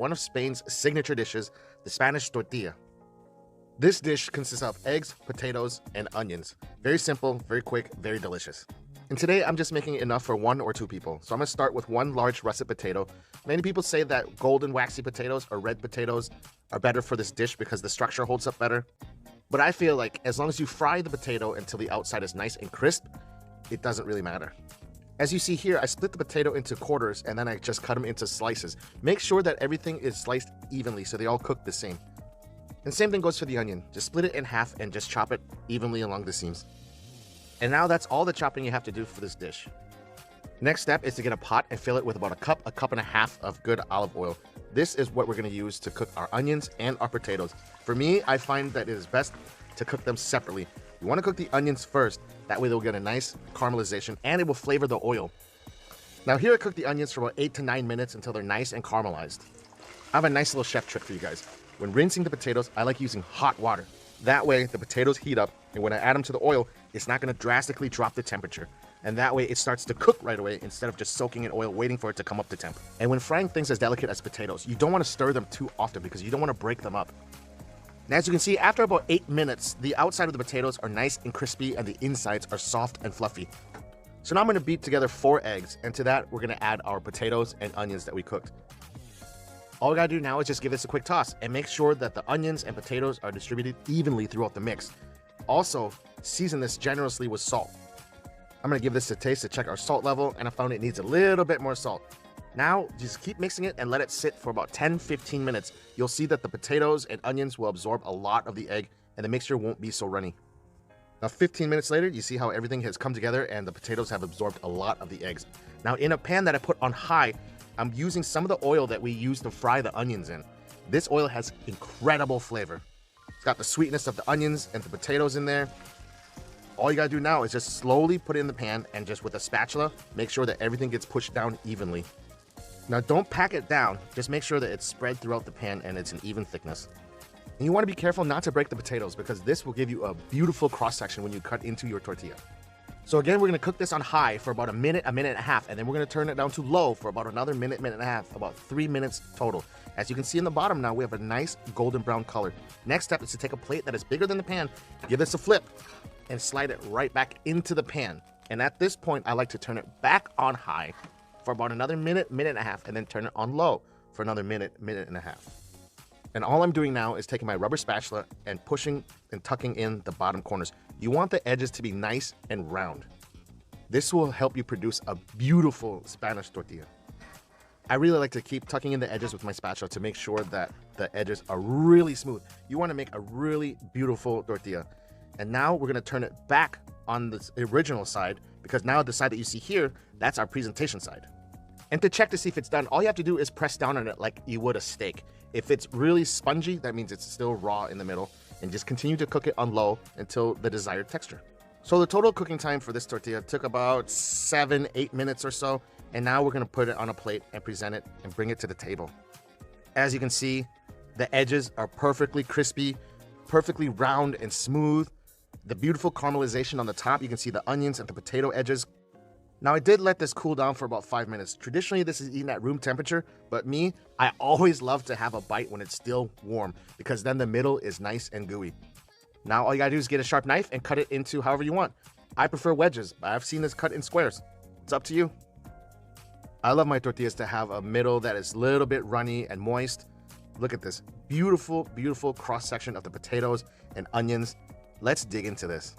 one of Spain's signature dishes, the Spanish tortilla. This dish consists of eggs, potatoes, and onions. Very simple, very quick, very delicious. And today I'm just making enough for 1 or 2 people. So I'm going to start with 1 large russet potato. Many people say that golden waxy potatoes or red potatoes are better for this dish because the structure holds up better. But I feel like as long as you fry the potato until the outside is nice and crisp, it doesn't really matter. As you see here, I split the potato into quarters and then I just cut them into slices. Make sure that everything is sliced evenly so they all cook the same. And same thing goes for the onion. Just split it in half and just chop it evenly along the seams. And now that's all the chopping you have to do for this dish. Next step is to get a pot and fill it with about a cup and a half of good olive oil. This is what we're going to use to cook our onions and our potatoes. For me, I find that it is best to cook them separately. You want to cook the onions first, that way they'll get a nice caramelization and it will flavor the oil. Now here I cook the onions for about 8 to 9 minutes until they're nice and caramelized. I have a nice little chef trick for you guys. When rinsing the potatoes, I like using hot water. That way the potatoes heat up and when I add them to the oil, it's not going to drastically drop the temperature. And that way it starts to cook right away instead of just soaking in oil waiting for it to come up to temp. And when frying things as delicate as potatoes, you don't want to stir them too often because you don't want to break them up. And as you can see, after about 8 minutes, the outside of the potatoes are nice and crispy and the insides are soft and fluffy. So now I'm going to beat together 4 eggs, and to that we're going to add our potatoes and onions that we cooked. All we got to do now is just give this a quick toss and make sure that the onions and potatoes are distributed evenly throughout the mix. Also, season this generously with salt. I'm going to give this a taste to check our salt level, and I found it needs a little bit more salt. Now, just keep mixing it and let it sit for about 10-15 minutes. You'll see that the potatoes and onions will absorb a lot of the egg and the mixture won't be so runny. Now, 15 minutes later, you see how everything has come together and the potatoes have absorbed a lot of the eggs. Now, in a pan that I put on high, I'm using some of the oil that we use to fry the onions in. This oil has incredible flavor. It's got the sweetness of the onions and the potatoes in there. All you gotta do now is just slowly put it in the pan and just with a spatula, make sure that everything gets pushed down evenly. Now don't pack it down, just make sure that it's spread throughout the pan and it's an even thickness. And you want to be careful not to break the potatoes because this will give you a beautiful cross section when you cut into your tortilla. So again, we're going to cook this on high for about a minute and a half, and then we're going to turn it down to low for about another minute and a half, about 3 minutes total. As you can see in the bottom now, we have a nice golden brown color. Next step is to take a plate that is bigger than the pan, give this a flip, and slide it right back into the pan. And at this point, I like to turn it back on high for about another minute and a half, and then turn it on low for another minute and a half. And all I'm doing now is taking my rubber spatula and pushing and tucking in the bottom corners. You want the edges to be nice and round. This will help you produce a beautiful Spanish tortilla. I really like to keep tucking in the edges with my spatula to make sure that the edges are really smooth. You want to make a really beautiful tortilla. And now we're going to turn it back on the original side because now the side that you see here, that's our presentation side. And to check to see if it's done, all you have to do is press down on it like you would a steak. If it's really spongy, that means it's still raw in the middle, and just continue to cook it on low until the desired texture. So the total cooking time for this tortilla took about 7-8 minutes or so, and now we're going to put it on a plate and present it and bring it to the table. As you can see, the edges are perfectly crispy, perfectly round and smooth. The beautiful caramelization on the top, you can see the onions and the potato edges. Now I did let this cool down for about 5 minutes. Traditionally this is eaten at room temperature, but me, I always love to have a bite when it's still warm because then the middle is nice and gooey. Now all you gotta do is get a sharp knife and cut it into however you want. I prefer wedges, but I've seen this cut in squares. It's up to you. I love my tortillas to have a middle that is a little bit runny and moist. Look at this beautiful, beautiful cross section of the potatoes and onions. Let's dig into this.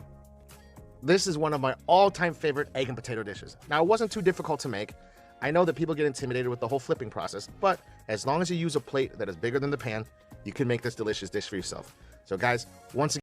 This is one of my all-time favorite egg and potato dishes. Now, it wasn't too difficult to make. I know that people get intimidated with the whole flipping process, but as long as you use a plate that is bigger than the pan, you can make this delicious dish for yourself. So guys, once again,